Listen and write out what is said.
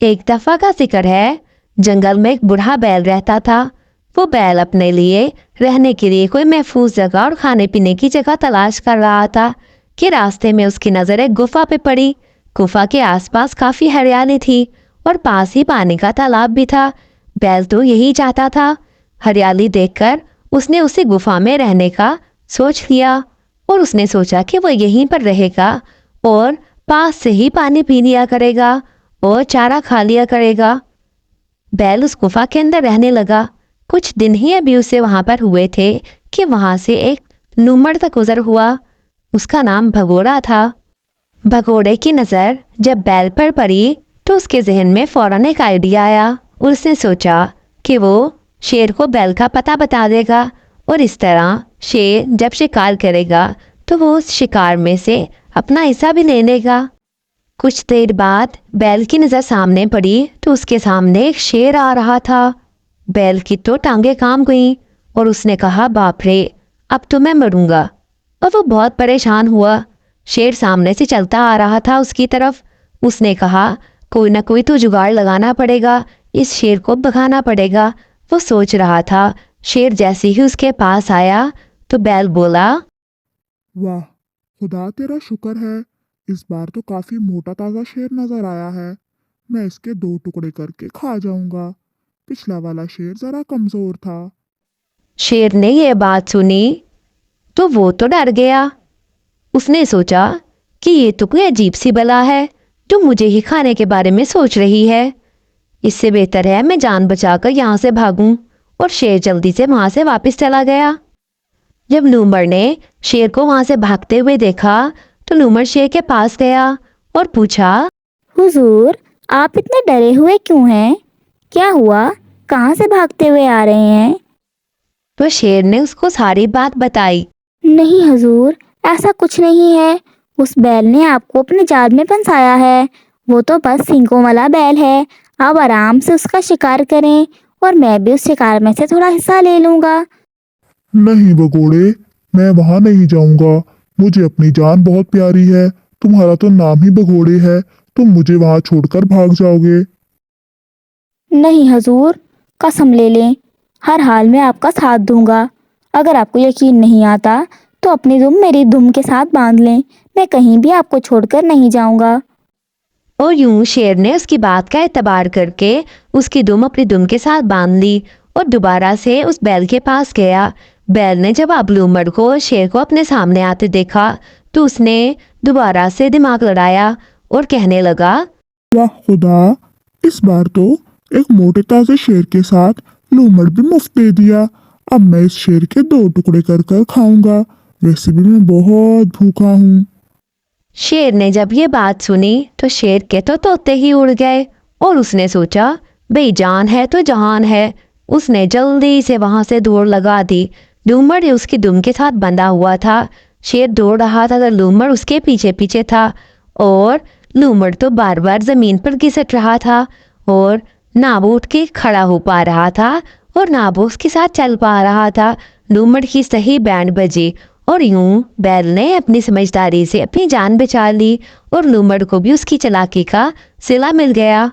एक दफा का जिक्र है, जंगल में एक बूढ़ा बैल रहता था। वो बैल अपने लिए रहने के लिए कोई महफूज जगह और खाने पीने की जगह तलाश कर रहा था कि रास्ते में उसकी नजर एक गुफा पे पड़ी। गुफा के आसपास काफी हरियाली थी और पास ही पानी का तालाब भी था। बैल तो यही चाहता था। हरियाली देखकर उसने उसी गुफा में रहने का सोच लिया और उसने सोचा कि वो यहीं पर रहेगा और पास से ही पानी पी लिया करेगा और चारा खा लिया करेगा। बैल उस गुफा के अंदर रहने लगा। कुछ दिन ही अभी उसे वहां पर हुए थे कि वहां से एक नूमड़ तक गुजर हुआ। उसका नाम भगोड़ा था। भगोड़े की नजर जब बैल पर पड़ी तो उसके जहन में फौरन एक आइडिया आया। उसने सोचा कि वो शेर को बैल का पता बता देगा और इस तरह शेर जब शिकार करेगा तो वो उस शिकार में से अपना हिस्सा भी ले लेगा। कुछ देर बाद बैल की नजर सामने पड़ी तो उसके सामने एक शेर आ रहा था। बैल की तो टांगे काम गईं और उसने कहा, बाप रे, अब तो मैं मरूंगा। और वो बहुत परेशान हुआ। शेर सामने से चलता आ रहा था उसकी तरफ। उसने कहा, कोई ना कोई तो जुगाड़ लगाना पड़ेगा, इस शेर को भगाना पड़ेगा। वो सोच रहा था। शेर जैसे ही उसके पास आया तो बैल बोला, वाह, खुदा तेरा शुक्र है। इस बार तो काफी मोटा ताजा शेर नजर आया है। मैं इसके 2 टुकड़े करके खा जाऊंगा। पिछला वाला शेर जरा कमजोर था। शेर ने यह बात सुनी तो वो तो डर गया। उसने सोचा कि ये तो कोई अजीब सी बला है जो मुझे ही खाने के बारे में सोच रही है। इससे बेहतर है मैं जान बचाकर यहाँ से भागूं। और शेर जल्दी से वहां से वापस चला गया। जब लूमड़ ने शेर को वहां से भागते हुए देखा तो लूमड़ शेर के पास गया और पूछा, हुजूर, आप इतने डरे हुए क्यों हैं? क्या हुआ? कहाँ से भागते हुए आ रहे हैं? तो शेर ने उसको सारी बात बताई। नहीं हुजूर, ऐसा कुछ नहीं है। उस बैल ने आपको अपने जाल में फंसाया है। वो तो बस सींगों वाला बैल है। आप आराम से उसका शिकार करें और मैं भी उस शिकार में से थोड़ा हिस्सा ले लूँगा। नहीं भगोड़े, मैं वहां नहीं जाऊंगा। मुझे अपनी जान बहुत प्यारी है। तुम्हारा तो नाम ही भगोड़े है। तुम मुझे वहां छोड़कर भाग जाओगे। नहीं हुजूर, कसम ले लें, हर हाल में आपका साथ दूंगा। अगर आपको यकीन नहीं आता तो अपनी दुम मेरी दुम के साथ बांध लें। मैं कहीं भी आपको छोड़कर नहीं जाऊंगा। और यूं शेर ने उसकी बात का एतबार करके उसकी दुम अपनी दुम के साथ बांध ली और दोबारा से उस बैल के पास गया। बैल ने जब अब लूमड़ को और शेर को अपने सामने आते देखा तो उसने दोबारा से दिमाग लड़ाया और कहने लगा, वाह खुदा, इस बार तो एक मोटे ताजे शेर के साथ लूमड़ भी मुफ्त दे दिया। अब मैं इस शेर के 2 टुकड़े कर कर खाऊंगा। वैसे भी मैं बहुत भूखा हूँ। शेर ने जब ये बात सुनी तो शेर के तो तोते ही उड़ गए और उसने सोचा, भाई जान है तो जहान है। उसने जल्दी से वहां से दौड़ लगा दी। लूमड़ उसकी दुम के साथ बंधा हुआ था। शेर दौड़ रहा था तो लूमड़ उसके पीछे पीछे था और लूमड़ तो बार बार जमीन पर घिसट रहा था और ना वो उठ के खड़ा हो पा रहा था और ना वो उसके साथ चल पा रहा था। लूमड़ की सही बैंड बजी और यूं बैल ने अपनी समझदारी से अपनी जान बचा ली और लूमड़ को भी उसकी चालाकी का सिला मिल गया।